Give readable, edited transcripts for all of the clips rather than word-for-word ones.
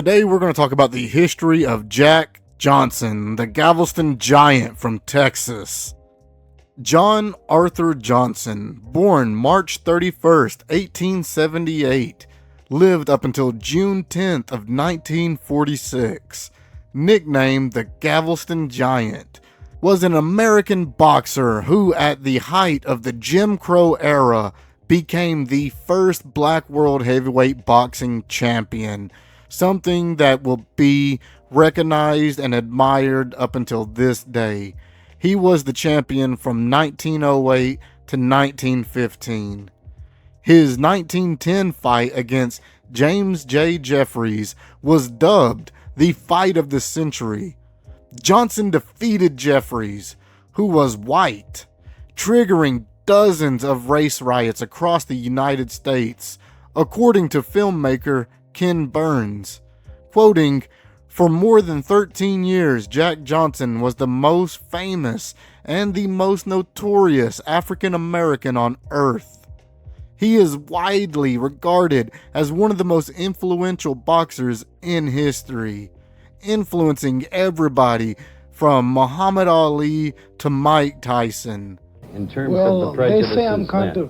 Today we're going to talk about the history of Jack Johnson, the Galveston giant from Texas. John Arthur Johnson, born March 31st, 1878, lived up until June 10th of 1946, nicknamed the Galveston Giant, was an American boxer who at the height of the Jim Crow era became the first black world heavyweight boxing champion, something that will be recognized and admired up until this day. He was the champion from 1908 to 1915. His 1910 fight against James J. Jeffries was dubbed the fight of the century. Johnson defeated Jeffries, who was white, triggering dozens of race riots across the United States, according to filmmaker Ken Burns. Quoting, "For more than 13 years, Jack Johnson was the most famous and the most notorious African American on earth. He is widely regarded as one of the most influential boxers in history, influencing everybody from Muhammad Ali to Mike Tyson." In terms of the prejudices,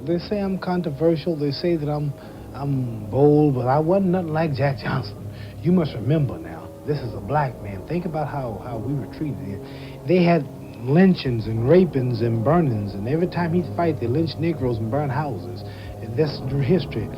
they say I'm controversial. They say that I'm bold, but I wasn't nothing like Jack Johnson. You must remember now, this is a black man. Think about how we were treated here. They had lynchings and rapings and burnings, and every time he'd fight, they lynched Negroes and burned houses. And that's history.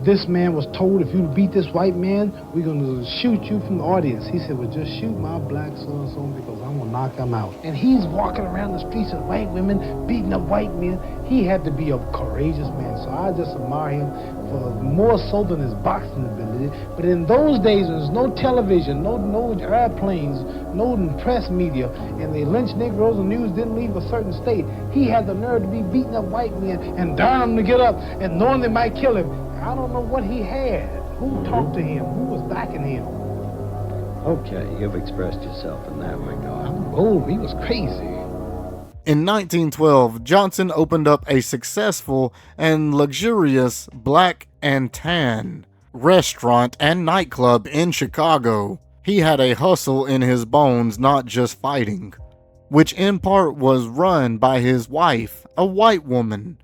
This man was told, if you beat this white man, we're going to shoot you from the audience. He said, well, just shoot my black so-and-so because I'm going to knock him out. And he's walking around the streets with white women, beating up white men. He had to be a courageous man, so I just admire him for more so than his boxing ability. But in those days, there was no television, no airplanes, no press media, and they lynched Negroes and news didn't leave a certain state. He had the nerve to be beating up white men and daring them to get up and knowing they might kill him. I don't know what he had. Who talked to him? Who was backing him? Okay, you've expressed yourself in that regard. I'm bold. He was crazy. In 1912, Johnson opened up a successful and luxurious Black and Tan restaurant and nightclub in Chicago. He had a hustle in his bones, not just fighting, which in part was run by his wife, a white woman.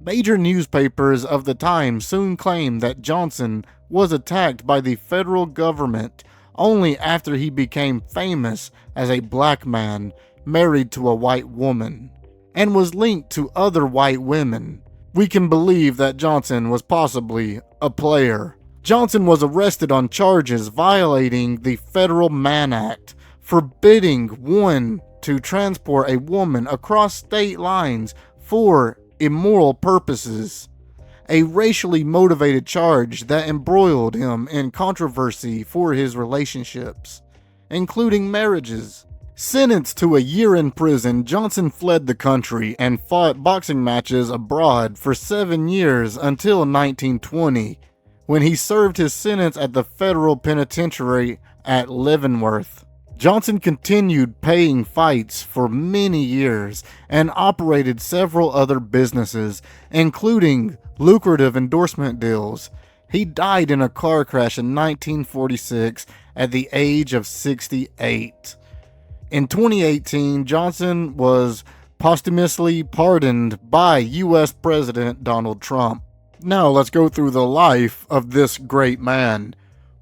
Major newspapers of the time soon claimed that Johnson was attacked by the federal government only after he became famous as a black man married to a white woman, and was linked to other white women. We can believe that Johnson was possibly a player. Johnson was arrested on charges violating the Federal Mann Act, forbidding one to transport a woman across state lines for immoral purposes, a racially motivated charge that embroiled him in controversy for his relationships, including marriages. Sentenced to a year in prison, Johnson fled the country and fought boxing matches abroad for 7 years until 1920, when he served his sentence at the federal penitentiary at Leavenworth. Johnson continued paying fights for many years and operated several other businesses, including lucrative endorsement deals. He died in a car crash in 1946 at the age of 68. In 2018, Johnson was posthumously pardoned by U.S. President Donald Trump. Now let's go through the life of this great man.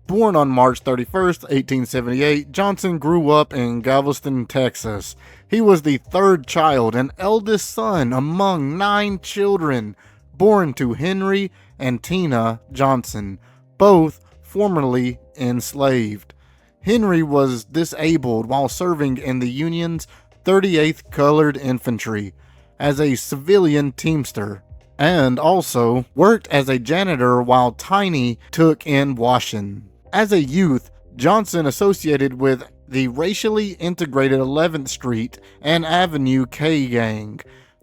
Born on March 31st, 1878, Johnson grew up in Galveston, Texas. He was the third child and eldest son among 9 children born to Henry and Tina Johnson, both formerly enslaved. Henry was disabled while serving in the Union's 38th Colored Infantry as a civilian teamster, and also worked as a janitor while Tiny took in washing. As a youth, Johnson associated with the racially integrated 11th Street and Avenue K gang,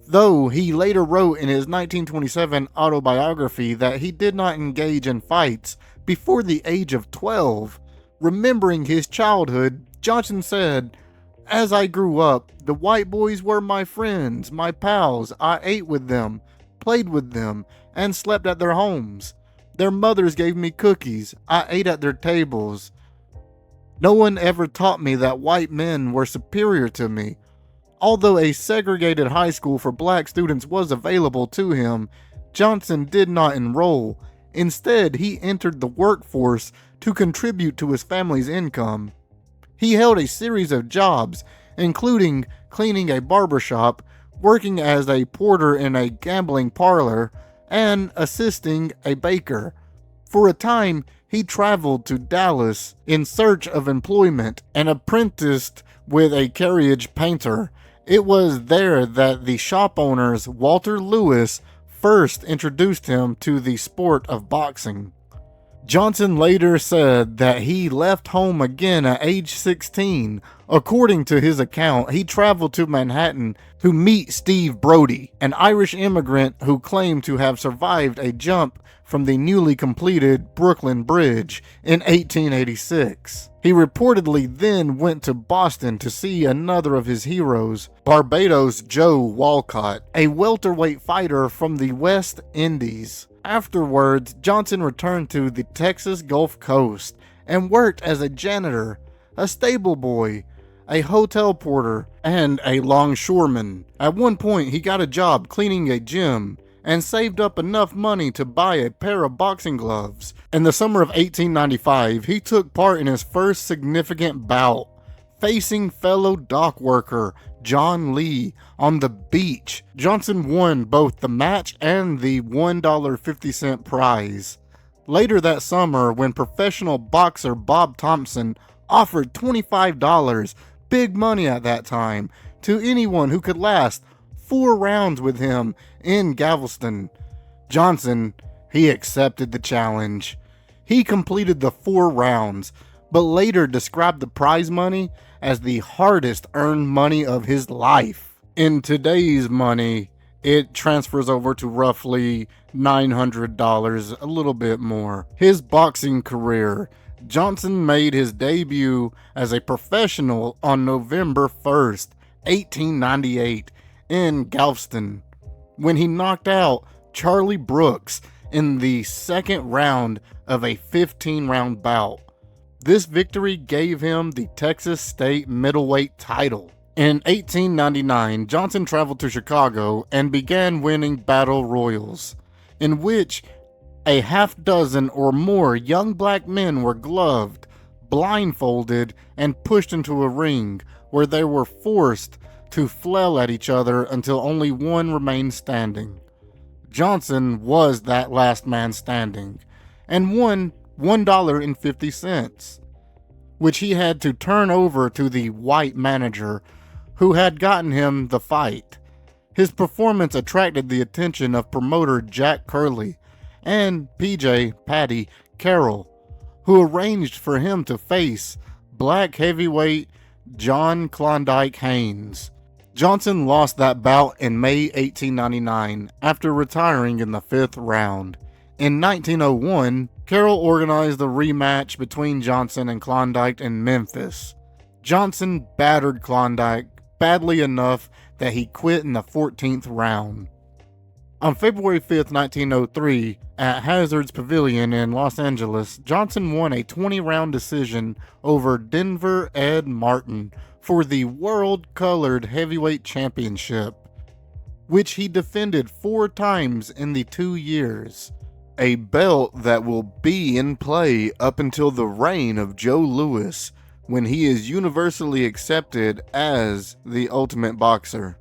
though he later wrote in his 1927 autobiography that he did not engage in fights before the age of 12. Remembering his childhood, Johnson said, "As I grew up, the white boys were my friends, my pals. I ate with them, played with them, and slept at their homes. Their mothers gave me cookies. I ate at their tables. No one ever taught me that white men were superior to me. Although a segregated high school for black students was available to him, Johnson did not enroll. Instead, he entered the workforce to contribute to his family's income. He held a series of jobs, including cleaning a barbershop, working as a porter in a gambling parlor, and assisting a baker. For a time, he traveled to Dallas in search of employment and apprenticed with a carriage painter. It was there that the shop owners, Walter Lewis, first introduced him to the sport of boxing. Johnson later said that he left home again at age 16. According to his account, he traveled to Manhattan to meet Steve Brody, an Irish immigrant who claimed to have survived a jump from the newly completed Brooklyn Bridge in 1886. He reportedly then went to Boston to see another of his heroes, Barbados Joe Walcott, a welterweight fighter from the West Indies. Afterwards, Johnson returned to the Texas Gulf Coast and worked as a janitor, a stable boy, a hotel porter, and a longshoreman. At one point, he got a job cleaning a gym and saved up enough money to buy a pair of boxing gloves. In the summer of 1895, he took part in his first significant bout, facing fellow dock worker John Lee on the beach. Johnson won both the match and the $1.50 prize. Later that summer, when professional boxer Bob Thompson offered $25, big money at that time, to anyone who could last 4 rounds with him in Galveston, Johnson, he accepted the challenge. He completed the 4 rounds, but later described the prize money as the hardest earned money of his life. In today's money, it transfers over to roughly $900, a little bit more. His boxing career. Johnson made his debut as a professional on November 1st, 1898 in Galveston, when he knocked out Charlie Brooks in the second round of a 15-round bout. This victory gave him the Texas State middleweight title. In 1899, Johnson traveled to Chicago and began winning battle royals, in which a half dozen or more young black men were gloved, blindfolded, and pushed into a ring where they were forced to flail at each other until only one remained standing. Johnson was that last man standing and won $1.50, which he had to turn over to the white manager who had gotten him the fight. His performance attracted the attention of promoter Jack Curley and PJ Patty Carroll, who arranged for him to face black heavyweight John Klondike Haynes. Johnson lost that bout in May 1899 after retiring in the 5th round. In 1901, Carroll organized a rematch between Johnson and Klondike in Memphis. Johnson battered Klondike badly enough that he quit in the 14th round. On February 5th, 1903, at Hazard's Pavilion in Los Angeles, Johnson won a 20-round decision over Denver Ed Martin for the World Colored Heavyweight Championship, which he defended 4 times in the 2 years. A belt that will be in play up until the reign of Joe Louis, when he is universally accepted as the ultimate boxer.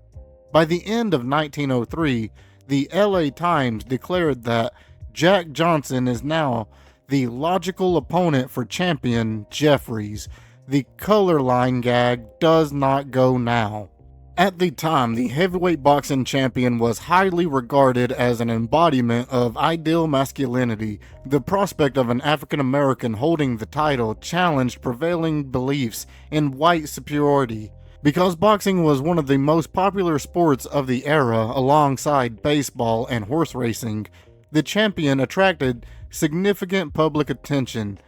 By the end of 1903, the LA Times declared that Jack Johnson is now the logical opponent for champion Jeffries. The color line gag does not go now. At the time, the heavyweight boxing champion was highly regarded as an embodiment of ideal masculinity. The prospect of an African American holding the title challenged prevailing beliefs in white superiority. Because boxing was one of the most popular sports of the era alongside baseball and horse racing, the champion attracted significant public attention.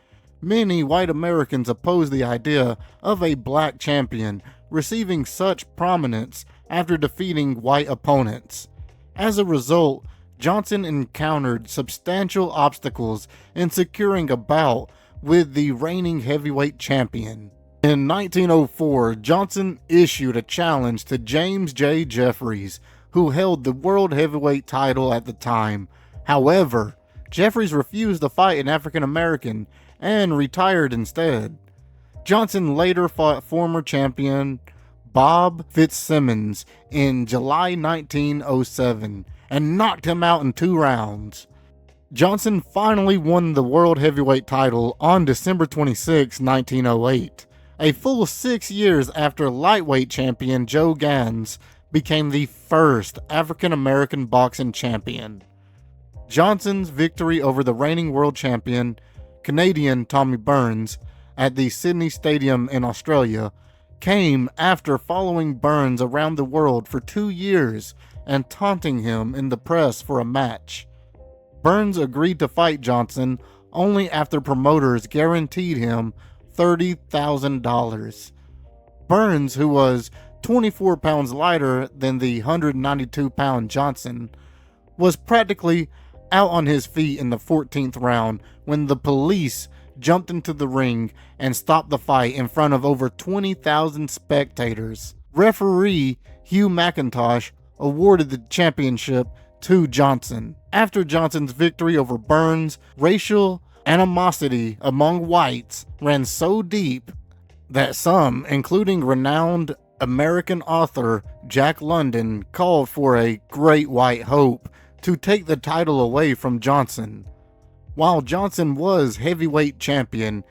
Many white Americans opposed the idea of a black champion receiving such prominence after defeating white opponents. As a result, Johnson encountered substantial obstacles in securing a bout with the reigning heavyweight champion. In 1904, Johnson issued a challenge to James J. Jeffries, who held the world heavyweight title at the time. However, Jeffries refused to fight an African American and retired instead. Johnson later fought former champion Bob Fitzsimmons in July 1907 and knocked him out in 2 rounds. Johnson finally won the world heavyweight title on December 26, 1908, a full 6 years after lightweight champion Joe Gans became the first African American boxing champion. Johnson's victory over the reigning world champion, Canadian Tommy Burns, at the Sydney Stadium in Australia came after following Burns around the world for 2 years and taunting him in the press for a match. Burns agreed to fight Johnson only after promoters guaranteed him $30,000. Burns, who was 24 pounds lighter than the 192-pound Johnson, was practically out on his feet in the 14th round when the police jumped into the ring and stopped the fight in front of over 20,000 spectators. Referee Hugh McIntosh awarded the championship to Johnson. After Johnson's victory over Burns, racial animosity among whites ran so deep that some, including renowned American author Jack London, called for a Great White Hope to take the title away from Johnson. While Johnson was heavyweight champion,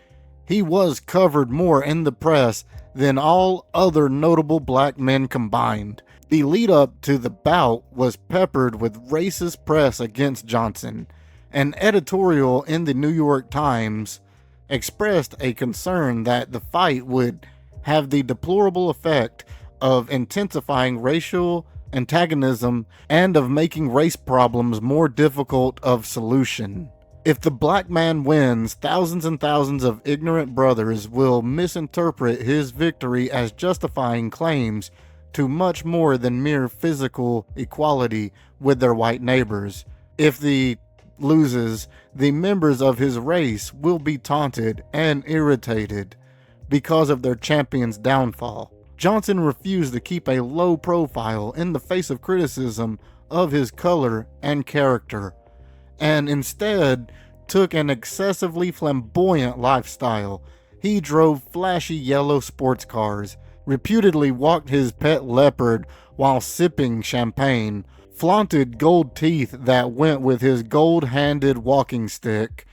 he was covered more in the press than all other notable black men combined. The lead up to the bout was peppered with racist press against Johnson. An editorial in the New York Times expressed a concern that the fight would have the deplorable effect of intensifying racial antagonism and of making race problems more difficult of solution. If the black man wins, thousands and thousands of ignorant brothers will misinterpret his victory as justifying claims to much more than mere physical equality with their white neighbors. If he loses, the members of his race will be taunted and irritated because of their champion's downfall. Johnson refused to keep a low profile in the face of criticism of his color and character, and instead took an excessively flamboyant lifestyle. He drove flashy yellow sports cars, reputedly walked his pet leopard while sipping champagne, flaunted gold teeth that went with his gold-handed walking stick,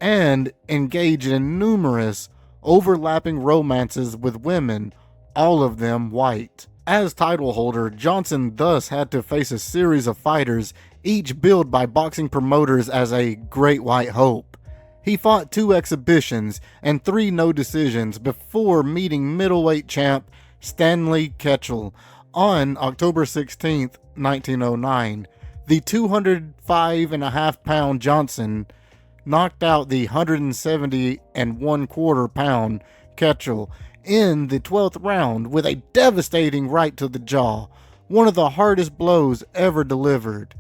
and engaged in numerous overlapping romances with women, all of them white. As title holder, Johnson thus had to face a series of fighters, each billed by boxing promoters as a Great White Hope. He fought 2 exhibitions and 3 no decisions before meeting middleweight champ Stanley Ketchel on October 16, 1909. The 205.5-pound Johnson knocked out the 170.25-pound Ketchel in the 12th round with a devastating right to the jaw, one of the hardest blows ever delivered.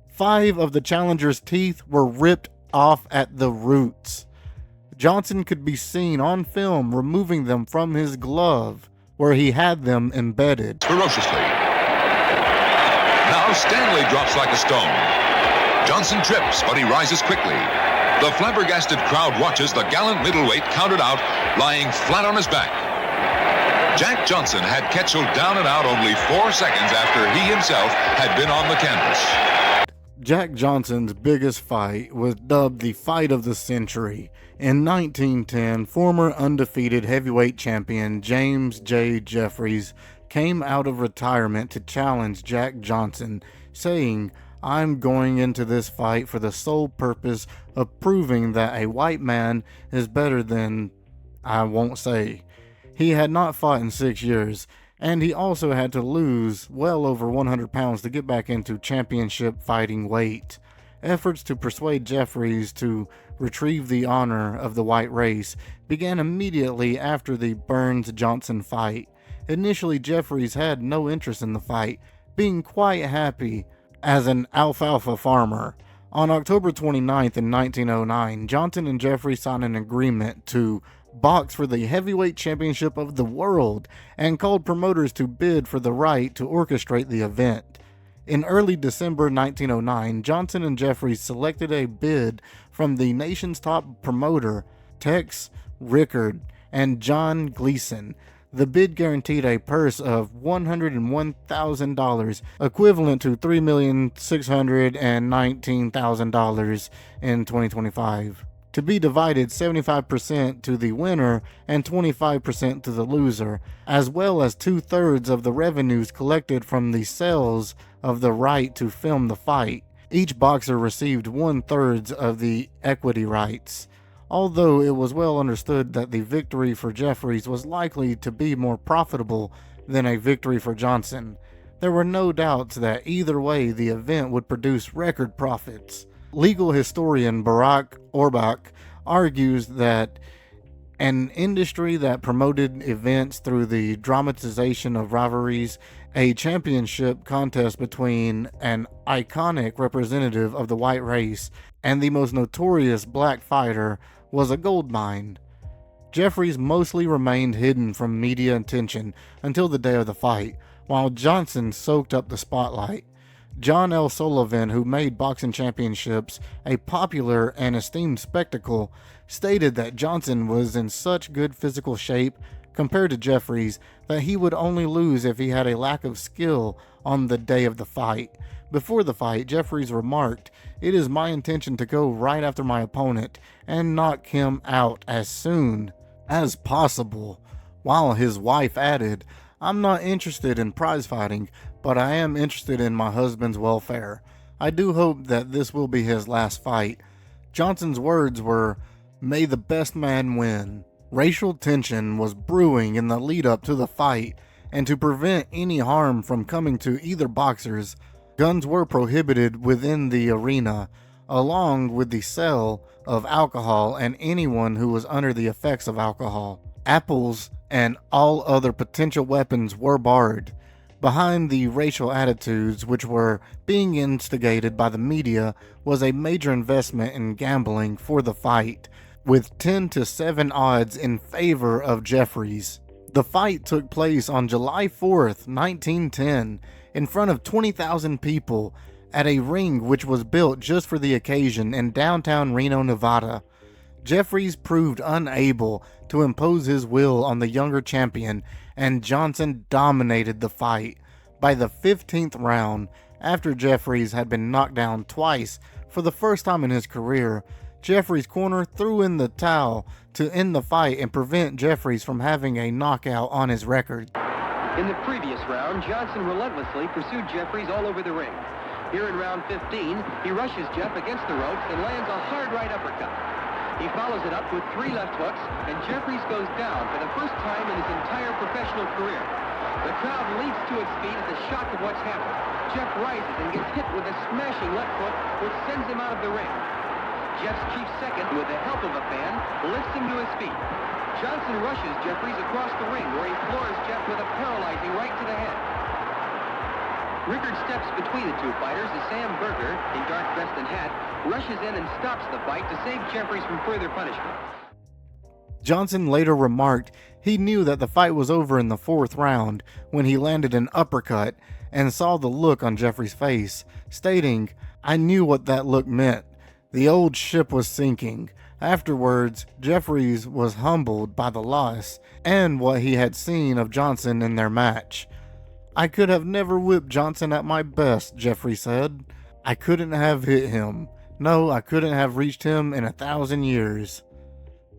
5 of the challenger's teeth were ripped off at the roots. Johnson could be seen on film removing them from his glove, where he had them embedded. Ferociously. Now Stanley drops like a stone. Johnson trips, but he rises quickly. The flabbergasted crowd watches the gallant middleweight counted out, lying flat on his back. Jack Johnson had Ketchel down and out only 4 seconds after he himself had been on the canvas. Jack Johnson's biggest fight was dubbed the Fight of the Century. In 1910, former undefeated heavyweight champion James J. Jeffries came out of retirement to challenge Jack Johnson, saying, "I'm going into this fight for the sole purpose of proving that a white man is better than I won't say." He had not fought in 6 years, and he also had to lose well over 100 pounds to get back into championship fighting weight. Efforts to persuade Jeffries to retrieve the honor of the white race began immediately after the Burns-Johnson fight. Initially, Jeffries had no interest in the fight, being quite happy as an alfalfa farmer. On October 29th in 1909, Johnson and Jeffries signed an agreement to box for the heavyweight championship of the world and called promoters to bid for the right to orchestrate the event. In early December 1909, Johnson and Jeffries selected a bid from the nation's top promoter, Tex Rickard and John Gleason. The bid guaranteed a purse of $101,000, equivalent to $3,619,000 in 2025, to be divided 75% to the winner and 25% to the loser, as well as 2/3 of the revenues collected from the sales of the right to film the fight. Each boxer received 1/3 of the equity rights. Although it was well understood that the victory for Jeffries was likely to be more profitable than a victory for Johnson, there were no doubts that either way the event would produce record profits. Legal historian Barack Orbach argues that an industry that promoted events through the dramatization of rivalries, a championship contest between an iconic representative of the white race and the most notorious black fighter, was a goldmine. Jeffries mostly remained hidden from media attention until the day of the fight, while Johnson soaked up the spotlight. John L. Sullivan, who made boxing championships a popular and esteemed spectacle, stated that Johnson was in such good physical shape compared to Jeffries that he would only lose if he had a lack of skill on the day of the fight. Before the fight, Jeffries remarked, "It is my intention to go right after my opponent and knock him out as soon as possible," while his wife added, "I'm not interested in prize fighting, but I am interested in my husband's welfare. I do hope that this will be his last fight." Johnson's words were, "May the best man win." Racial tension was brewing in the lead up to the fight, and to prevent any harm from coming to either boxers, guns were prohibited within the arena, along with the sale of alcohol and anyone who was under the effects of alcohol. Apples and all other potential weapons were barred. Behind the racial attitudes which were being instigated by the media was a major investment in gambling for the fight, with 10-7 odds in favor of Jeffries. The fight took place on July 4th, 1910, in front of 20,000 people at a ring which was built just for the occasion in downtown Reno, Nevada. Jeffries proved unable to impose his will on the younger champion, and Johnson dominated the fight. By the 15th round, after Jeffries had been knocked down twice for the first time in his career, Jeffries' corner threw in the towel to end the fight and prevent Jeffries from having a knockout on his record. In the previous round, Johnson relentlessly pursued Jeffries all over the ring. Here in round 15, he rushes Jeff against the ropes and lands a hard right uppercut. He follows it up with 3 left hooks, and Jeffries goes down for the first time in his entire professional career. The crowd leaps to its feet at the shock of what's happened. Jeff rises and gets hit with a smashing left hook, which sends him out of the ring. Jeff's chief second, with the help of a fan, lifts him to his feet. Johnson rushes Jeffries across the ring, where he floors Jeff with a paralyzing right to the head. Rickard steps between the two fighters as Sam Berger, in dark vest and hat, rushes in and stops the fight to save Jeffries from further punishment. Johnson later remarked he knew that the fight was over in the 4th round when he landed an uppercut and saw the look on Jeffries' face, stating, "I knew what that look meant. The old ship was sinking." Afterwards, Jeffries was humbled by the loss and what he had seen of Johnson in their match. "I could have never whipped Johnson at my best," Jeffries said. "I couldn't have hit him. No, I couldn't have reached him in 1,000 years."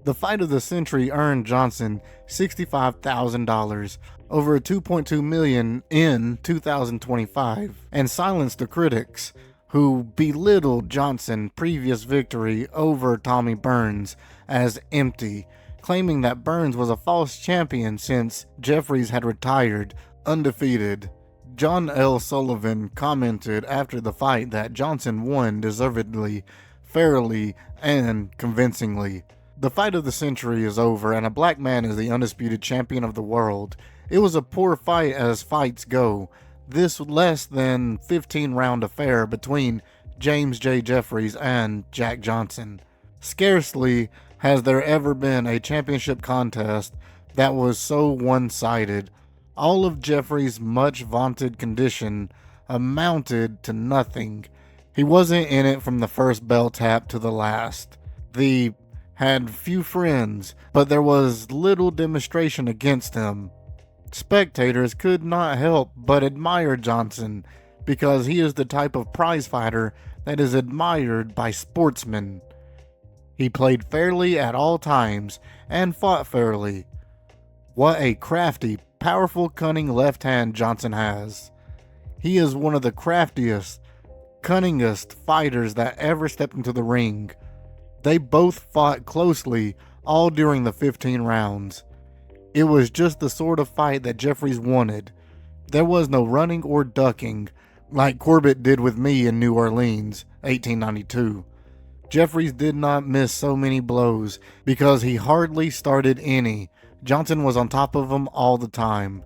The fight of the century earned Johnson $65,000, over $2.2 million in 2025, and silenced the critics who belittled Johnson's previous victory over Tommy Burns as empty, claiming that Burns was a false champion since Jeffries had retired undefeated. John L. Sullivan commented after the fight that Johnson won deservedly, fairly, and convincingly. "The fight of the century is over, and a black man is the undisputed champion of the world. It was a poor fight as fights go. This less than 15 round affair between James J. Jeffries and Jack Johnson. Scarcely has there ever been a championship contest that was so one-sided. All of Jeffries' much vaunted condition amounted to nothing. He wasn't in it from the first bell tap to the last. The had few friends, but there was little demonstration against him. Spectators could not help but admire Johnson because he is the type of prize fighter that is admired by sportsmen. He played fairly at all times and fought fairly. What a crafty, powerful, cunning left hand Johnson has. He is one of the craftiest, cunningest fighters that ever stepped into the ring. They both fought closely all during the 15 rounds. It was just the sort of fight that Jeffries wanted. There was no running or ducking like Corbett did with me in New Orleans, 1892. Jeffries did not miss so many blows because he hardly started any. Johnson was on top of him all the time.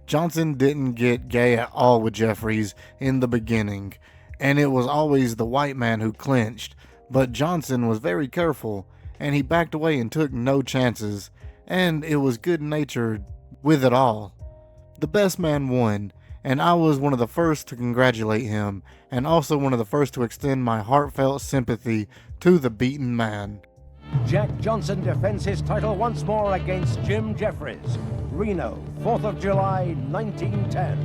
Johnson didn't get gay at all with Jeffries in the beginning, and it was always the white man who clinched, but Johnson was very careful, and he backed away and took no chances, and it was good-natured with it all. The best man won, and I was one of the first to congratulate him, and also one of the first to extend my heartfelt sympathy to the beaten man. Jack Johnson defends his title once more against Jim Jeffries. Reno, 4th of July, 1910.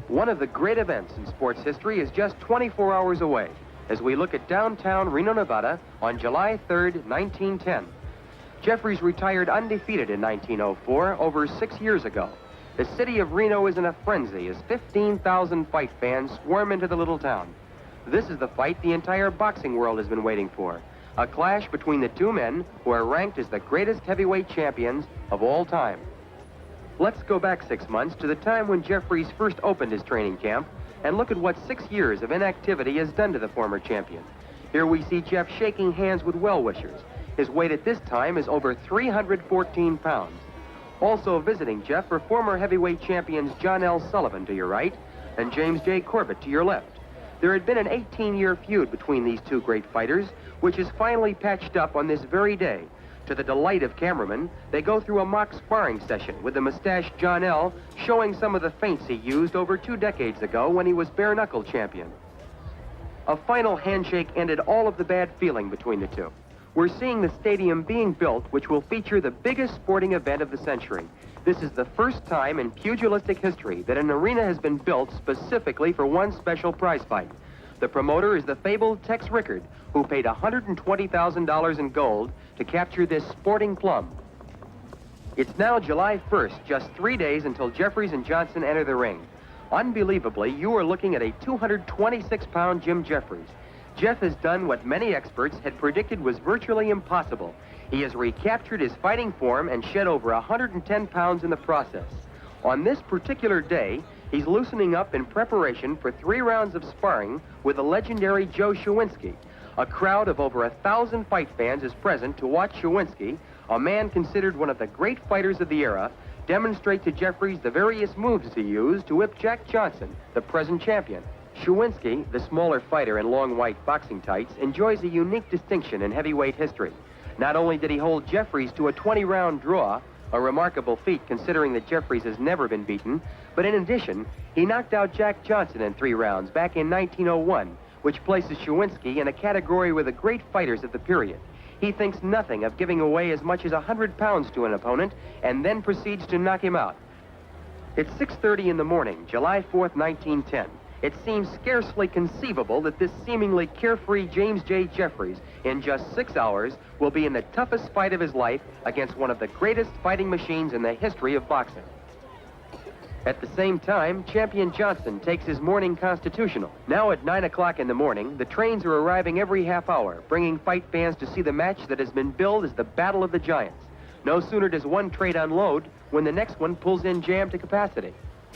One of the great events in sports history is just 24 hours away as we look at downtown Reno, Nevada on July 3rd, 1910. Jeffries retired undefeated in 1904, over 6 years ago. The city of Reno is in a frenzy as 15,000 fight fans swarm into the little town. This is the fight the entire boxing world has been waiting for. A clash between the two men who are ranked as the greatest heavyweight champions of all time. Let's go back 6 months to the time when Jeffries first opened his training camp and look at what 6 years of inactivity has done to the former champion. Here we see Jeff shaking hands with well-wishers. His weight at this time is over 314 pounds. Also visiting Jeff are former heavyweight champions John L. Sullivan to your right and James J. Corbett to your left. There had been an 18-year feud between these two great fighters, which is finally patched up on this very day. To the delight of cameramen, they go through a mock sparring session with the mustached John L. showing some of the feints he used over 2 decades ago when he was bare-knuckle champion. A final handshake ended all of the bad feeling between the two. We're seeing the stadium being built, which will feature the biggest sporting event of the century. This is the first time in pugilistic history that an arena has been built specifically for one special prize fight. The promoter is the fabled Tex Rickard, who paid $120,000 in gold to capture this sporting plum. It's now July 1st, just 3 days until Jeffries and Johnson enter the ring. Unbelievably, you are looking at a 226-pound Jim Jeffries. Jeff has done what many experts had predicted was virtually impossible. He has recaptured his fighting form and shed over 110 pounds in the process. On this particular day, he's loosening up in preparation for 3 rounds of sparring with the legendary Joe Shawinski. A crowd of over 1,000 fight fans is present to watch Shawinski, a man considered one of the great fighters of the era, demonstrate to Jeffries the various moves he used to whip Jack Johnson, the present champion. Shawinski, the smaller fighter in long white boxing tights, enjoys a unique distinction in heavyweight history. Not only did he hold Jeffries to a 20-round draw, a remarkable feat considering that Jeffries has never been beaten, but in addition, he knocked out Jack Johnson in 3 rounds back in 1901, which places Shawinski in a category with the great fighters of the period. He thinks nothing of giving away as much as 100 pounds to an opponent and then proceeds to knock him out. It's 6:30 in the morning, July 4th, 1910. It seems scarcely conceivable that this seemingly carefree James J. Jeffries, in just 6 hours, will be in the toughest fight of his life against one of the greatest fighting machines in the history of boxing. At the same time, champion Johnson takes his morning constitutional. Now at 9 o'clock in the morning, the trains are arriving every half hour, bringing fight fans to see the match that has been billed as the Battle of the Giants. No sooner does one train unload when the next one pulls in jammed to capacity.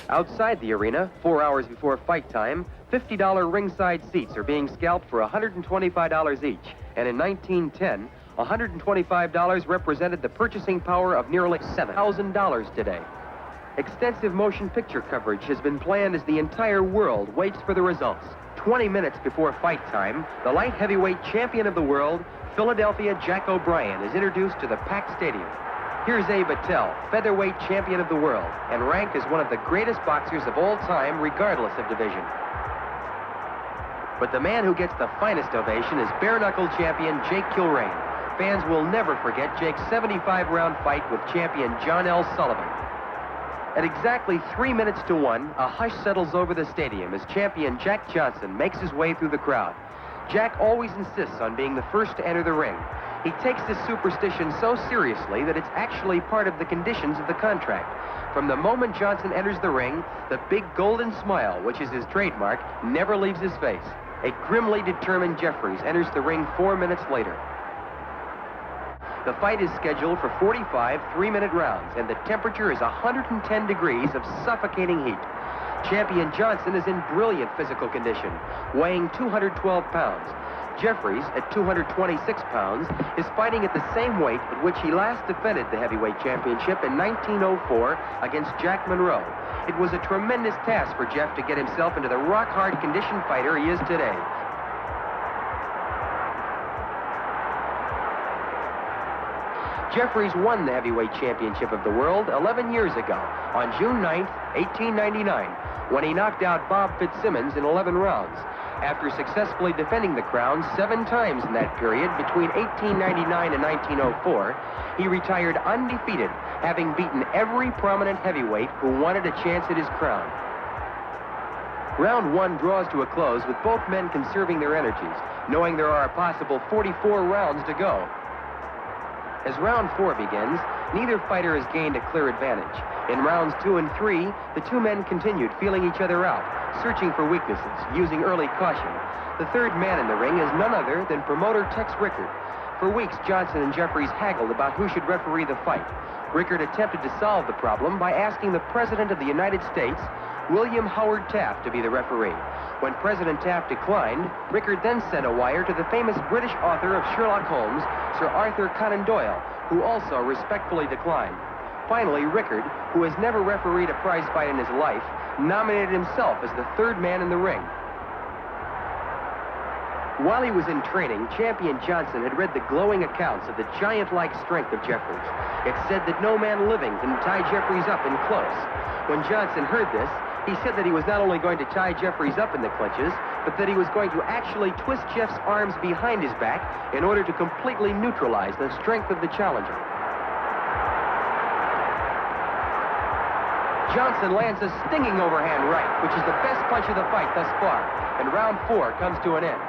Outside the arena, 4 hours before fight time, $50 ringside seats are being scalped for $125 each. And in 1910, $125 represented the purchasing power of nearly $7,000 today. Extensive motion picture coverage has been planned as the entire world waits for the results. 20 minutes before fight time, the light heavyweight champion of the world, Philadelphia Jack O'Brien, is introduced to the packed stadium. Here's Abe Attell, featherweight champion of the world, and ranked as one of the greatest boxers of all time, regardless of division. But the man who gets the finest ovation is bare-knuckle champion Jake Kilrain. Fans will never forget Jake's 75-round fight with champion John L. Sullivan. At exactly 3 minutes to 1, a hush settles over the stadium as champion Jack Johnson makes his way through the crowd. Jack always insists on being the first to enter the ring. He takes this superstition so seriously that it's actually part of the conditions of the contract. From the moment Johnson enters the ring, the big golden smile, which is his trademark, never leaves his face. A grimly determined Jeffries enters the ring 4 minutes later. The fight is scheduled for 45 3-minute rounds, and the temperature is 110 degrees of suffocating heat. Champion Johnson is in brilliant physical condition, weighing 212 pounds. Jeffries, at 226 pounds, is fighting at the same weight at which he last defended the heavyweight championship in 1904 against Jack Monroe. It was a tremendous task for Jeff to get himself into the rock-hard conditioned fighter he is today. Jeffries won the heavyweight championship of the world 11 years ago, on June 9th, 1899, when he knocked out Bob Fitzsimmons in 11 rounds. After successfully defending the crown 7 times in that period between 1899 and 1904, he retired undefeated, having beaten every prominent heavyweight who wanted a chance at his crown. Round 1 draws to a close with both men conserving their energies, knowing there are a possible 44 rounds to go. As round 4 begins, neither fighter has gained a clear advantage. In rounds 2 and 3, the two men continued feeling each other out, searching for weaknesses, using early caution. The third man in the ring is none other than promoter Tex Rickard. For weeks, Johnson and Jeffries haggled about who should referee the fight. Rickard attempted to solve the problem by asking the President of the United States, William Howard Taft, to be the referee. When President Taft declined, Rickard then sent a wire to the famous British author of Sherlock Holmes, Sir Arthur Conan Doyle, who also respectfully declined. Finally, Rickard, who has never refereed a prize fight in his life, nominated himself as the third man in the ring. While he was in training, champion Johnson had read the glowing accounts of the giant-like strength of Jeffries. It said that no man living can tie Jeffries up in close. When Johnson heard this, he said that he was not only going to tie Jeffries up in the clinches, but that he was going to actually twist Jeff's arms behind his back in order to completely neutralize the strength of the challenger. Johnson lands a stinging overhand right, which is the best punch of the fight thus far, and round 4 comes to an end.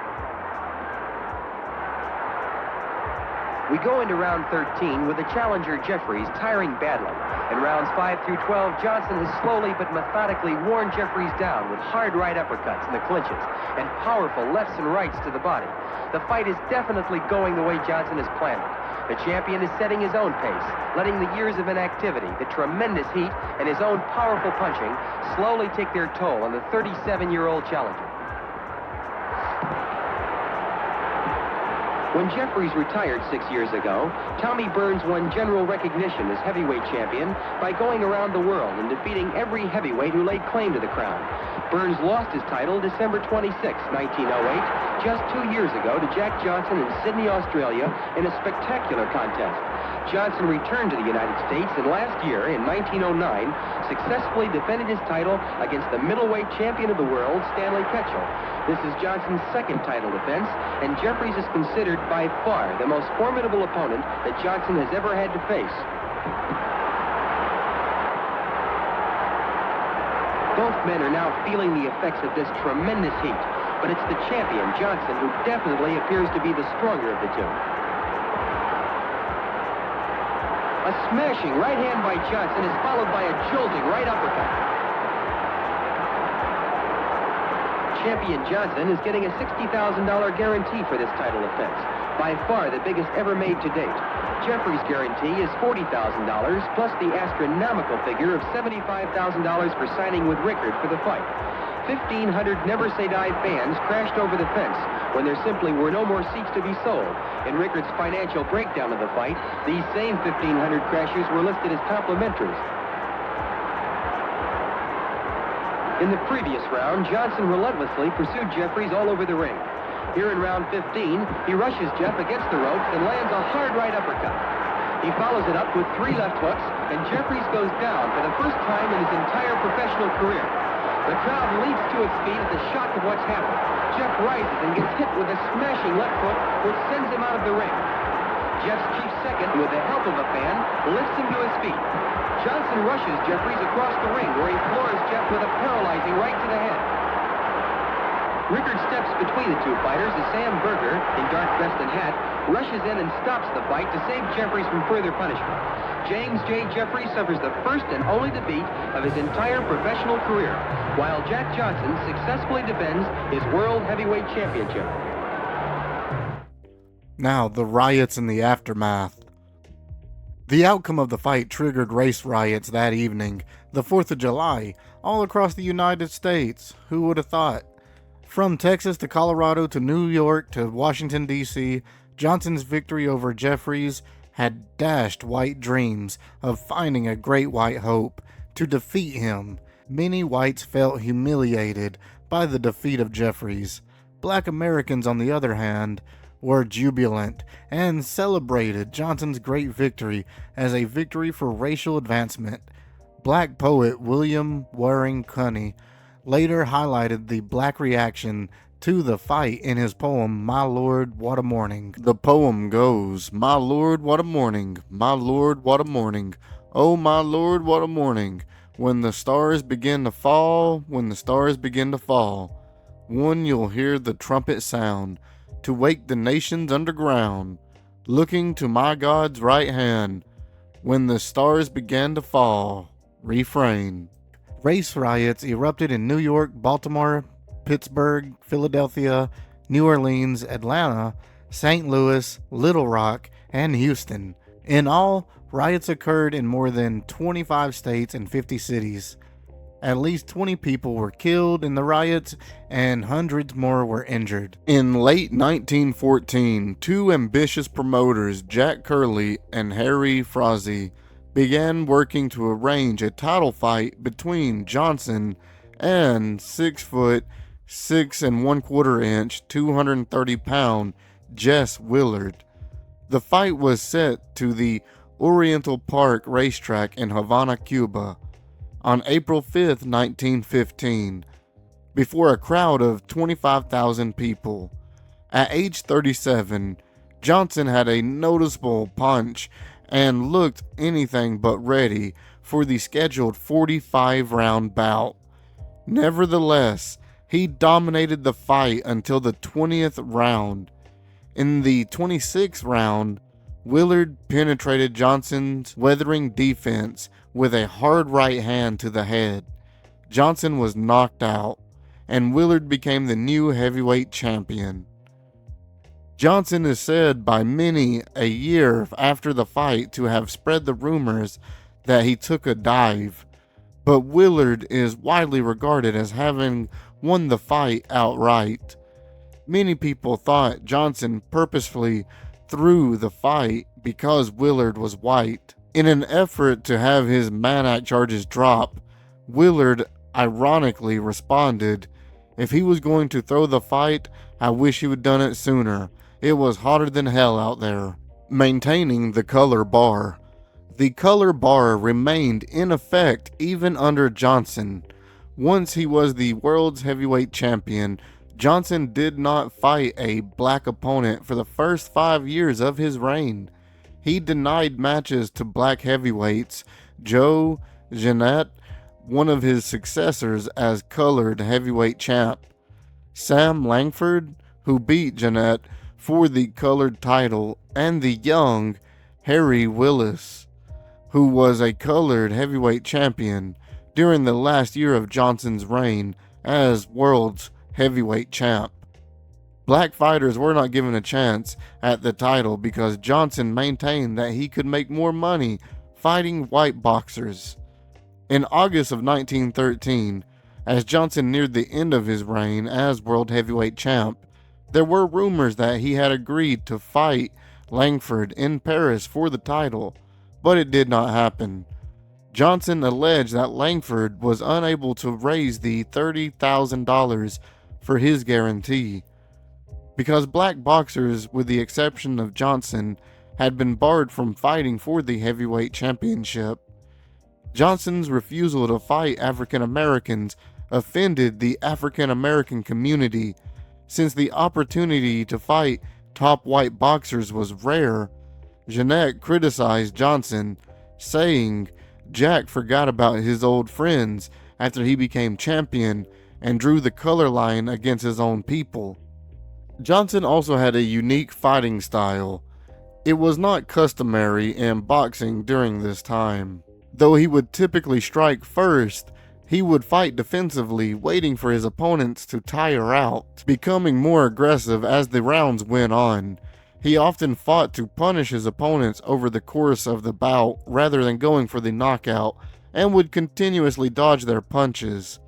We go into round 13 with the challenger Jeffries tiring badly. In rounds 5 through 12, Johnson has slowly but methodically worn Jeffries down with hard right uppercuts in the clinches and powerful lefts and rights to the body. The fight is definitely going the way Johnson has planned it. The champion is setting his own pace, letting the years of inactivity, the tremendous heat, and his own powerful punching slowly take their toll on the 37-year-old challenger. When Jeffries retired 6 years ago, Tommy Burns won general recognition as heavyweight champion by going around the world and defeating every heavyweight who laid claim to the crown. Burns lost his title December 26, 1908, just 2 years ago to Jack Johnson in Sydney, Australia, in a spectacular contest. Johnson returned to the United States and last year, in 1909, successfully defended his title against the middleweight champion of the world, Stanley Ketchel. This is Johnson's second title defense, and Jeffries is considered by far the most formidable opponent that Johnson has ever had to face. Both men are now feeling the effects of this tremendous heat, but it's the champion, Johnson, who definitely appears to be the stronger of the two. A smashing right hand by Johnson is followed by a jolting right uppercut. Champion Johnson is getting a $60,000 guarantee for this title defense, by far the biggest ever made to date. Jeffries' guarantee is $40,000, plus the astronomical figure of $75,000 for signing with Rickard for the fight. 1,500 never-say-die fans crashed over the fence when there simply were no more seats to be sold. In Rickard's financial breakdown of the fight, these same 1,500 crashers were listed as complimentaries. In the previous round, Johnson relentlessly pursued Jeffries all over the ring. Here in round 15, he rushes Jeff against the ropes and lands a hard right uppercut. He follows it up with 3 left hooks, and Jeffries goes down for the first time in his entire professional career. The crowd leaps to its feet at the shock of what's happened. Jeff rises and gets hit with a smashing left hook, which sends him out of the ring. Jeff's chief second, with the help of a fan, lifts him to his feet. Johnson rushes Jeffries across the ring, where he floors Jeff with a paralyzing right to the head. Rickard steps between the two fighters as Sam Berger, in dark vest and hat, rushes in and stops the fight to save Jeffries from further punishment. James J. Jeffries suffers the first and only defeat of his entire professional career, while Jack Johnson successfully defends his World Heavyweight Championship. Now, the riots and the aftermath. The outcome of the fight triggered race riots that evening, the 4th of July, all across the United States. Who would have thought? From Texas to Colorado to New York to Washington, D.C., Johnson's victory over Jeffries had dashed white dreams of finding a great white hope to defeat him. Many whites felt humiliated by the defeat of Jeffries. Black Americans, on the other hand, were jubilant and celebrated Johnson's great victory as a victory for racial advancement. Black poet William Waring Cunny later highlighted the black reaction to the fight in his poem, My Lord, What a Morning. The poem goes, My Lord, what a morning, my Lord, what a morning, oh my Lord, what a morning, when the stars begin to fall, when the stars begin to fall, one you'll hear the trumpet sound, to wake the nations underground, looking to my God's right hand, when the stars began to fall. Refrain. Race riots erupted in New York, Baltimore, Pittsburgh, Philadelphia, New Orleans, Atlanta, St. Louis, Little Rock, and Houston. In all, riots occurred in more than 25 states and 50 cities. At least 20 people were killed in the riots, and hundreds more were injured. In late 1914, 2 ambitious promoters, Jack Curley and Harry Frazee, began working to arrange a title fight between Johnson and 6 foot 6 1/4 inch, 230-pound Jess Willard. The fight was set to the Oriental Park racetrack in Havana, Cuba, on April 5th, 1915, before a crowd of 25,000 people. At age 37, Johnson had a noticeable punch and looked anything but ready for the scheduled 45-round bout. Nevertheless, he dominated the fight until the 20th round. In the 26th round, Willard penetrated Johnson's weathering defense with a hard right hand to the head. Johnson was knocked out, and Willard became the new heavyweight champion. Johnson is said by many a year after the fight to have spread the rumors that he took a dive, but Willard is widely regarded as having won the fight outright. Many people thought Johnson purposefully threw the fight because Willard was white. In an effort to have his Mann Act charges drop, Willard ironically responded, "If he was going to throw the fight, I wish he would done it sooner. It was hotter than hell out there." Maintaining the color bar. The color bar remained in effect even under Johnson. Once he was the world's heavyweight champion, Johnson did not fight a black opponent for the first 5 years of his reign. He denied matches to black heavyweights Joe Jeanette, one of his successors as colored heavyweight champ, Sam Langford, who beat Jeanette for the colored title, and the young Harry Willis, who was a colored heavyweight champion during the last year of Johnson's reign as world's heavyweight champ. Black fighters were not given a chance at the title because Johnson maintained that he could make more money fighting white boxers. In August of 1913, as Johnson neared the end of his reign as world heavyweight champ, there were rumors that he had agreed to fight Langford in Paris for the title, but it did not happen. Johnson alleged that Langford was unable to raise the $30,000 for his guarantee. Because black boxers, with the exception of Johnson, had been barred from fighting for the heavyweight championship. Johnson's refusal to fight African Americans offended the African American community, since the opportunity to fight top white boxers was rare. Jeanette criticized Johnson, saying Jack forgot about his old friends after he became champion and drew the color line against his own people. Johnson also had a unique fighting style. It was not customary in boxing during this time. Though he would typically strike first, he would fight defensively, waiting for his opponents to tire out, becoming more aggressive as the rounds went on. He often fought to punish his opponents over the course of the bout rather than going for the knockout, and would continuously dodge their punches.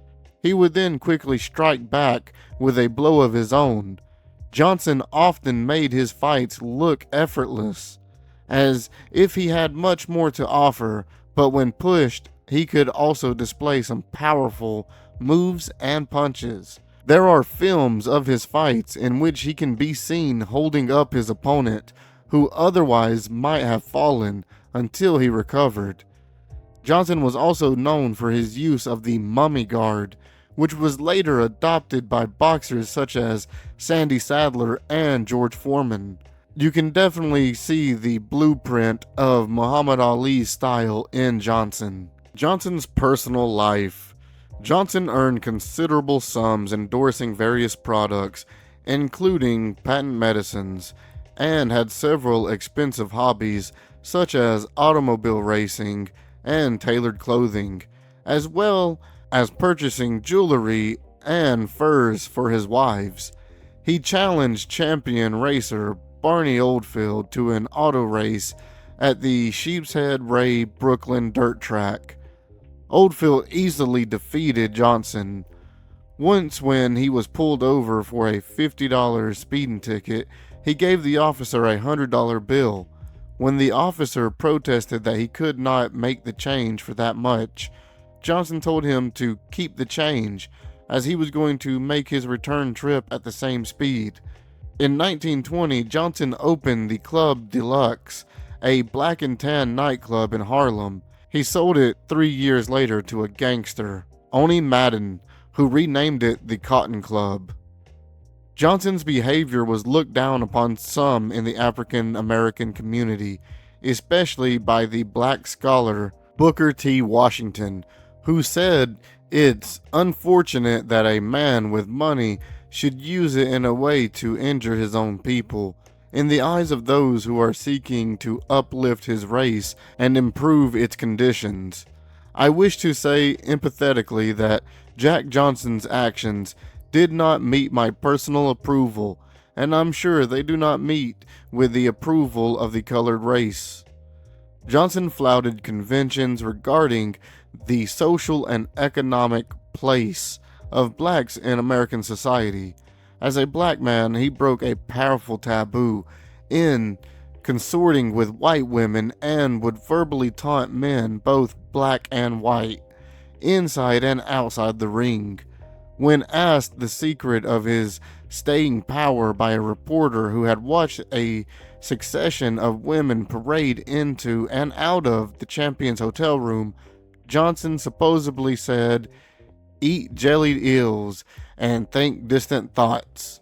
He would then quickly strike back with a blow of his own. Johnson often made his fights look effortless, as if he had much more to offer, but when pushed, he could also display some powerful moves and punches. There are films of his fights in which he can be seen holding up his opponent, who otherwise might have fallen, until he recovered. Johnson was also known for his use of the mummy guard, which was later adopted by boxers such as Sandy Sadler and George Foreman. You can definitely see the blueprint of Muhammad Ali's style in Johnson. Johnson's personal life. Johnson earned considerable sums endorsing various products, including patent medicines, and had several expensive hobbies such as automobile racing and tailored clothing, as well as purchasing jewelry and furs for his wives. He challenged champion racer Barney Oldfield to an auto race at the Sheepshead Ray Brooklyn dirt track. Oldfield easily defeated Johnson. Once when he was pulled over for a $50 speeding ticket, he gave the officer a $100 bill. When the officer protested that he could not make the change for that much, Johnson told him to keep the change, as he was going to make his return trip at the same speed. In 1920, Johnson opened the Club Deluxe, a black and tan nightclub in Harlem. He sold it 3 years later to a gangster, Oni Madden, who renamed it the Cotton Club. Johnson's behavior was looked down upon some in the African American community, especially by the black scholar Booker T. Washington, who said it's unfortunate that a man with money should use it in a way to injure his own people, in the eyes of those who are seeking to uplift his race and improve its conditions. I wish to say empathetically that Jack Johnson's actions did not meet my personal approval, and I'm sure they do not meet with the approval of the colored race. Johnson flouted conventions regarding the social and economic place of blacks in American society. As a black man, he broke a powerful taboo in consorting with white women and would verbally taunt men, both black and white, inside and outside the ring. When asked the secret of his staying power by a reporter who had watched a succession of women parade into and out of the champion's hotel room, Johnson supposedly said, "Eat jellied eels and think distant thoughts."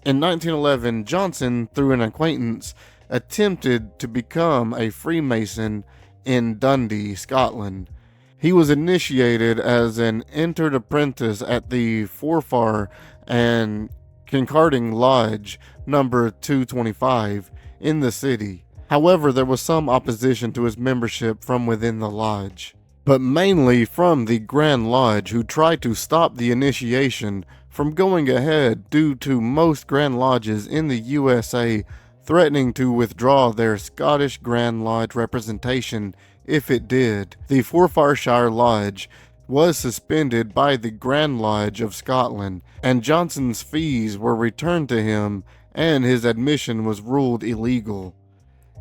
In 1911, Johnson, through an acquaintance, attempted to become a Freemason in Dundee, Scotland. He was initiated as an entered apprentice at the Forfar and Kincarding Lodge number 225 in the city. However, there was some opposition to his membership from within the lodge, but mainly from the Grand Lodge, who tried to stop the initiation from going ahead due to most Grand Lodges in the USA threatening to withdraw their Scottish Grand Lodge representation if it did. The Forfarshire Lodge was suspended by the Grand Lodge of Scotland, and Johnson's fees were returned to him, and his admission was ruled illegal.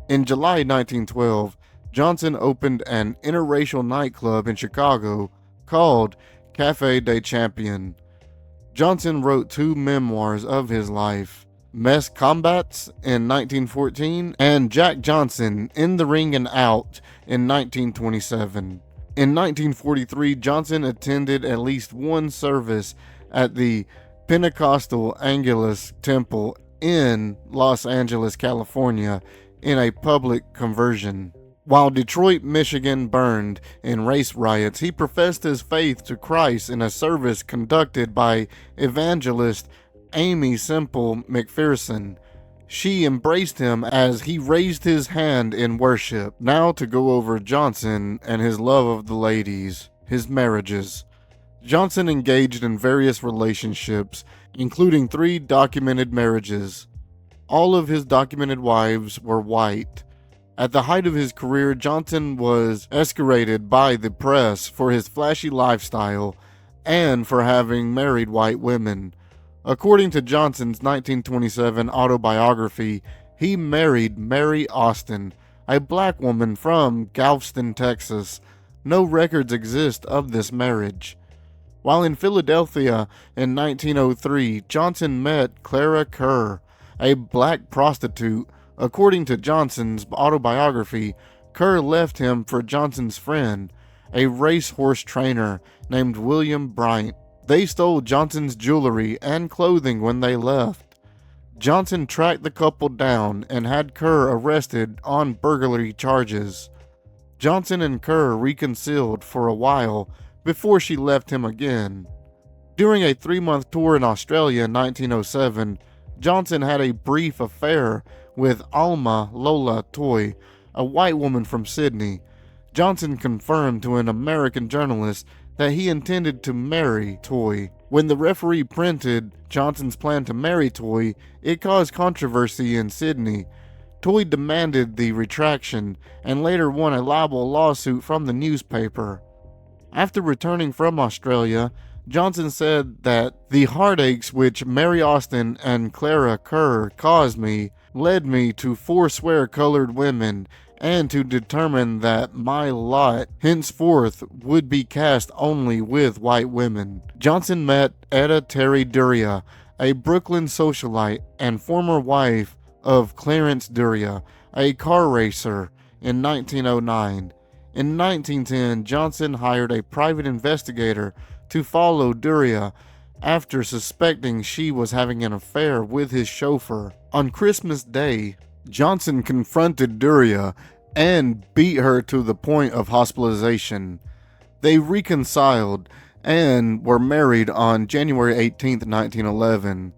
In July 1912, Johnson opened an interracial nightclub in Chicago called Café des Champions. Johnson wrote 2 memoirs of his life, Mes Combats in 1914 and Jack Johnson, In the Ring and Out in 1927. In 1943, Johnson attended at least one service at the Pentecostal Angelus Temple in Los Angeles, California, in a public conversion. While Detroit, Michigan burned in race riots, he professed his faith to Christ in a service conducted by evangelist Amy Semple McPherson. She embraced him as he raised his hand in worship. Now to go over Johnson and his love of the ladies, his marriages. Johnson engaged in various relationships, including 3 documented marriages. All of his documented wives were white. At the height of his career, Johnson was escalated by the press for his flashy lifestyle and for having married white women. According to Johnson's 1927 autobiography, he married Mary Austin, a black woman from Galveston, Texas. No records exist of this marriage. While in Philadelphia in 1903, Johnson met Clara Kerr, a black prostitute. According to Johnson's autobiography, Kerr left him for Johnson's friend, a racehorse trainer named William Bryant. They stole Johnson's jewelry and clothing when they left. Johnson tracked the couple down and had Kerr arrested on burglary charges. Johnson and Kerr reconciled for a while before she left him again. During a 3-month tour in Australia in 1907, Johnson had a brief affair with Alma Lola Toy, a white woman from Sydney. Johnson confirmed to an American journalist that he intended to marry Toy. When the referee printed Johnson's plan to marry Toy, it caused controversy in Sydney. Toy demanded the retraction and later won a libel lawsuit from the newspaper. After returning from Australia, Johnson said that the heartaches which Mary Austin and Clara Kerr caused me led me to forswear colored women and to determine that my lot henceforth would be cast only with white women. Johnson met Etta Terry Duria, a Brooklyn socialite and former wife of Clarence Duria, a car racer, in 1909. In 1910, Johnson hired a private investigator to follow Duria after suspecting she was having an affair with his chauffeur. On Christmas Day, Johnson confronted Duria and beat her to the point of hospitalization. They reconciled and were married on January 18, 1911.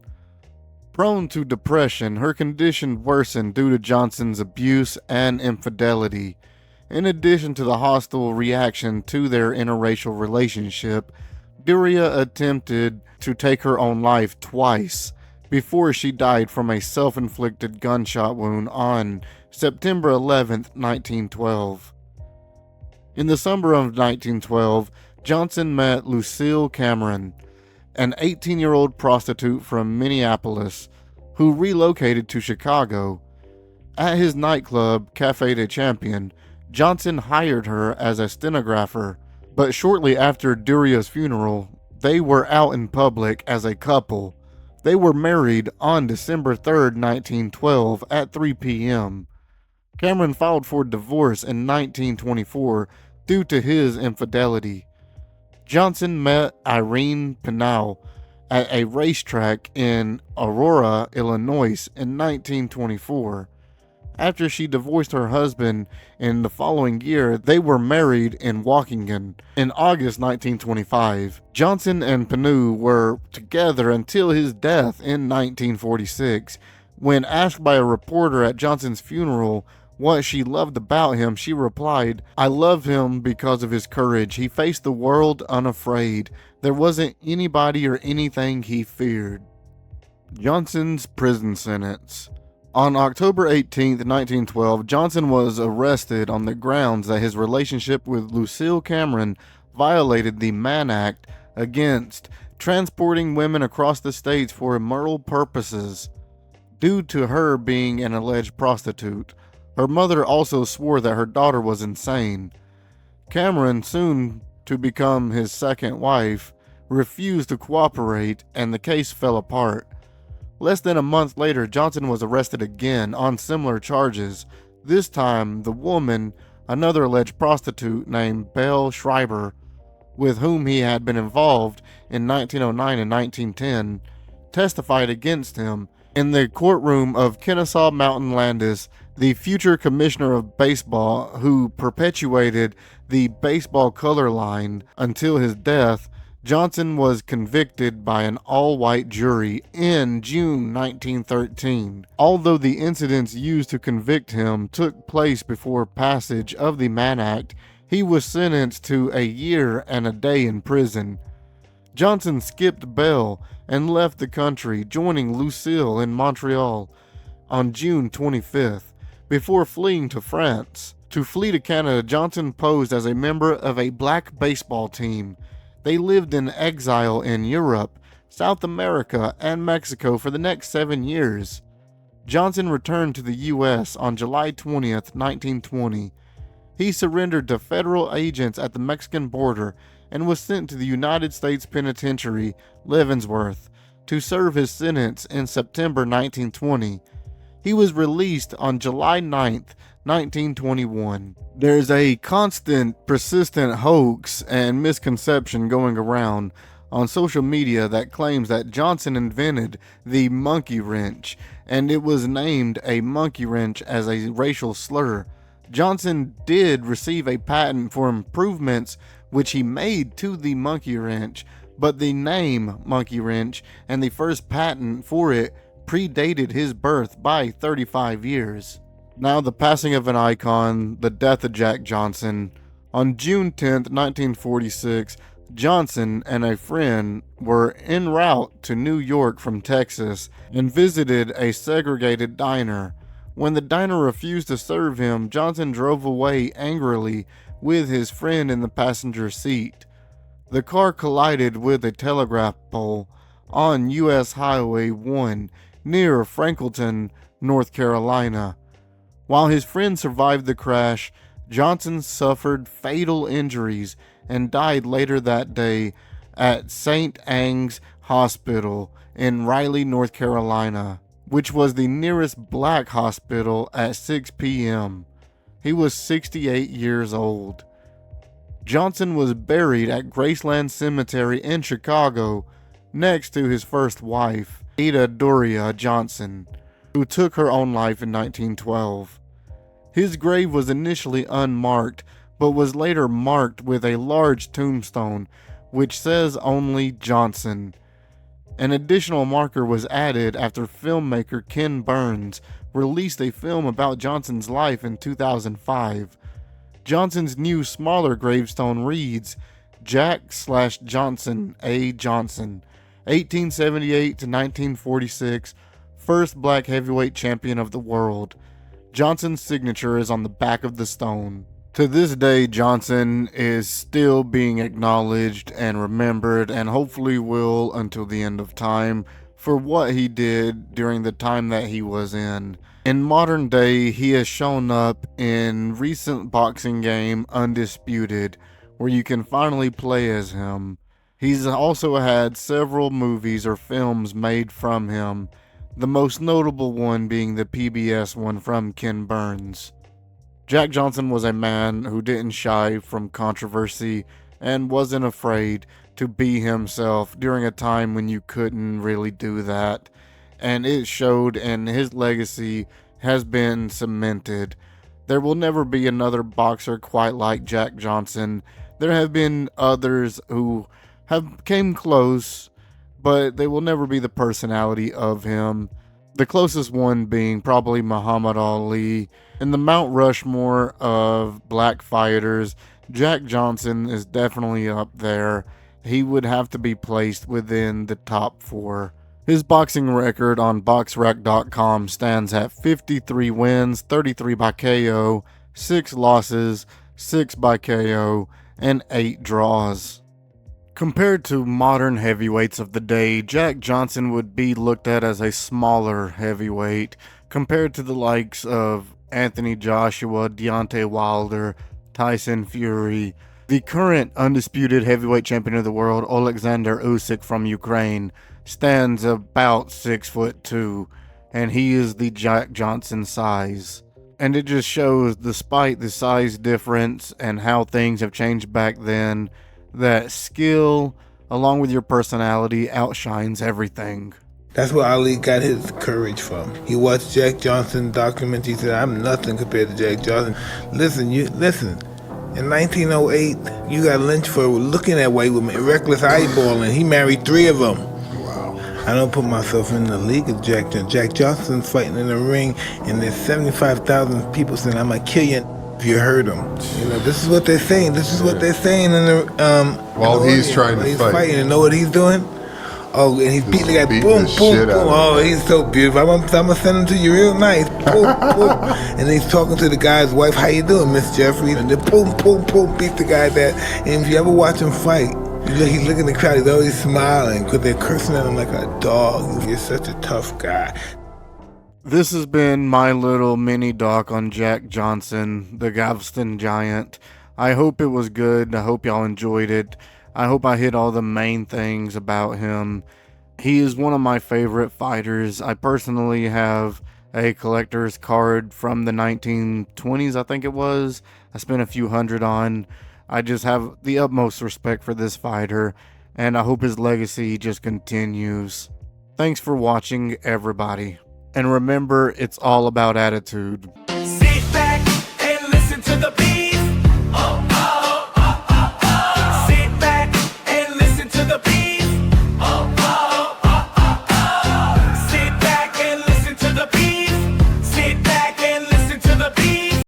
Prone to depression, her condition worsened due to Johnson's abuse and infidelity. In addition to the hostile reaction to their interracial relationship, Duria attempted to take her own life twice before she died from a self-inflicted gunshot wound on September 11, 1912. In the summer of 1912, Johnson met Lucille Cameron, an 18-year-old prostitute from Minneapolis who relocated to Chicago. At his nightclub, Café des Champions, Johnson hired her as a stenographer, but shortly after Duria's funeral, they were out in public as a couple. They were married on December 3, 1912 at 3 p.m. Cameron filed for divorce in 1924 due to his infidelity. Johnson met Irene Pinal at a racetrack in Aurora, Illinois in 1924. After she divorced her husband in the following year, they were married in Waukegan. In August 1925, Johnson and Pinu were together until his death in 1946. When asked by a reporter at Johnson's funeral what she loved about him, she replied, "I love him because of his courage. He faced the world unafraid. There wasn't anybody or anything he feared." Johnson's prison sentence. On October 18, 1912, Johnson was arrested on the grounds that his relationship with Lucille Cameron violated the Mann Act against transporting women across the states for immoral purposes. Due to her being an alleged prostitute, Her mother also swore that her daughter was insane. Cameron, soon to become his second wife, refused to cooperate, and the case fell apart. Less than a month later, Johnson was arrested again on similar charges. This time, the woman, another alleged prostitute named Belle Schreiber, with whom he had been involved in 1909 and 1910, testified against him. In the courtroom of Kennesaw Mountain Landis, the future commissioner of baseball, who perpetuated the baseball color line until his death, Johnson was convicted by an all-white jury in June 1913. Although the incidents used to convict him took place before passage of the Mann Act, he was sentenced to a year and a day in prison. Johnson skipped bail and left the country, joining Lucille in Montreal on June 25th, before fleeing to France. To flee to Canada, Johnson posed as a member of a black baseball team. They lived in exile in Europe, South America, and Mexico for the next 7 years. Johnson returned to the U.S. on July 20th, 1920. He surrendered to federal agents at the Mexican border and was sent to the United States Penitentiary, Leavenworth, to serve his sentence in September 1920. He was released on July 9th, 1921. There's a constant, persistent hoax and misconception going around on social media that claims that Johnson invented the monkey wrench, and it was named a monkey wrench as a racial slur. Johnson did receive a patent for improvements which he made to the monkey wrench, but the name monkey wrench and the first patent for it predated his birth by 35 years. Now, the passing of an icon, the death of Jack Johnson. On June 10th, 1946, Johnson and a friend were en route to New York from Texas and visited a segregated diner. When the diner refused to serve him, Johnson drove away angrily with his friend in the passenger seat. The car collided with a telegraph pole on U.S. Highway 1 near Franklinton, North Carolina. While his friend survived the crash, Johnson suffered fatal injuries and died later that day at St. Anne's Hospital in Raleigh, North Carolina, which was the nearest black hospital at 6 p.m. He was 68 years old. Johnson was buried at Graceland Cemetery in Chicago next to his first wife, Ada Doria Johnson, who took her own life in 1912. His grave was initially unmarked, but was later marked with a large tombstone, which says only Johnson. An additional marker was added after filmmaker Ken Burns released a film about Johnson's life in 2005. Johnson's new smaller gravestone reads, Jack/Johnson A. Johnson, 1878 to 1946, first black heavyweight champion of the world. Johnson's signature is on the back of the stone. To this day, Johnson is still being acknowledged and remembered, and hopefully will until the end of time, for what he did during the time that he was in. In modern day, he has shown up in recent boxing game Undisputed, where you can finally play as him. He's also had several movies or films made from him, the most notable one being the PBS one from Ken Burns. Jack Johnson was a man who didn't shy from controversy and wasn't afraid to be himself during a time when you couldn't really do that, and it showed, and his legacy has been cemented. There will never be another boxer quite like Jack Johnson. There have been others who have came close, but they will never be the personality of him. The closest one being probably Muhammad Ali. In the Mount Rushmore of black fighters, Jack Johnson is definitely up there. He would have to be placed within the top 4. His boxing record on BoxRec.com stands at 53 wins, 33 by KO, 6 losses, 6 by KO, and 8 draws. Compared to modern heavyweights of the day, Jack Johnson would be looked at as a smaller heavyweight compared to the likes of Anthony Joshua, Deontay Wilder, Tyson Fury. The current undisputed heavyweight champion of the world, Alexander Usyk from Ukraine, stands about 6'2", and he is the Jack Johnson size. And it just shows, despite the size difference and how things have changed back then, that skill, along with your personality, outshines everything. That's where Ali got his courage from. He watched Jack Johnson documentary. He said, "I'm nothing compared to Jack Johnson." Listen. In 1908, you got lynched for looking at white women, reckless eyeballing. He married 3 of them. Wow. I don't put myself in the league of Jack Johnson. Jack Johnson's fighting in the ring, and there's 75,000 people saying, "I'm gonna kill you if you hurt him." You know, this is what they're saying. This is what they're saying in the while he's trying to he's fight. Fighting, and know what he's doing? Oh, and he's beating the guy. Boom, boom, boom. Oh, he's so beautiful. I'm gonna send him to you real nice. Boom, boom. And he's talking to the guy's wife. "How you doing, Miss Jeffries?" And then boom, boom, boom, beat the guy that. And if you ever watch him fight, he's looking at the crowd. He's always smiling because they're cursing at him like a dog. You're such a tough guy. This has been my little mini doc on Jack Johnson, the Galveston Giant. I hope it was good. I hope y'all enjoyed it. I hope I hit all the main things about him. He is one of my favorite fighters. I personally have a collector's card from the 1920s, I think it was. I spent a few hundred on. I just have the utmost respect for this fighter, and I hope his legacy just continues. Thanks for watching, everybody. And remember, it's all about attitude. Sit back and listen to the beat.